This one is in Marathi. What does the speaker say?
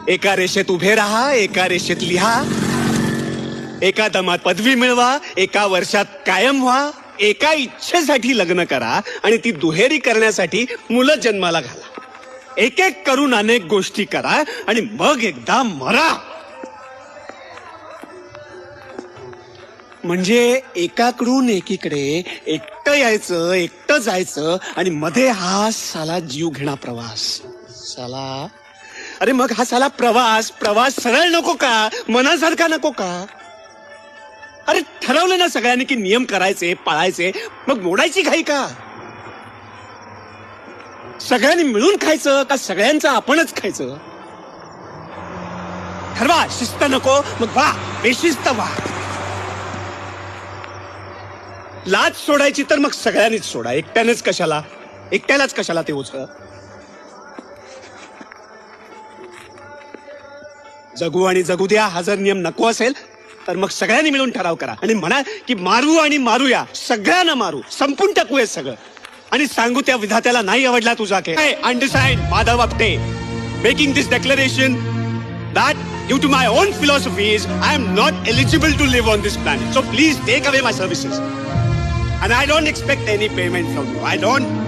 एका रेषेत उभे राहा, एका रेषेत लिहा, एका दमात पदवी मिळवा, एका वर्षात कायम व्हा, एका इच्छेसाठी लग्न करा आणि ती दुहेरी करण्यासाठी मुलं जन्माला घाला. एक एक करून अनेक गोष्टी करा आणि मग एकदा मरा. म्हणजे एकाकडून एकीकडे एकटं यायचं, एकटं जायचं आणि मध्ये हा साला जीव घेणा प्रवास. साला अरे मग हा साला प्रवास सरळ नको का, मनासारखा नको का? अरे ठरवलं ना सगळ्यांनी की नियम करायचे, पाळायचे, मग मोडायची घाई का? सगळ्यांनी मिळून खायचं का सगळ्यांचं आपणच खायचं? ठरवा. शिस्त नको मग वा, बेशिस्त वा. लाज सोडायची तर मग सगळ्यांनीच सोडा, एकट्यालाच कशाला ते ओझ. जगू आणि जगू द्या हा जर नियम नको असेल तर मग सगळ्यांनी मिळून ठराव करा आणि म्हणा की मारू आणि मारूया, सगळ्यांना मारू, संपून टाकूया सगळं आणि सांगू त्या विधात्याला नाही आवडला तुझा खेळ. Understand Madhav Apte, making this declaration that due to my own philosophies I am not eligible to live on this planet, so please take away my services and I don't expect any payment from you. I don't.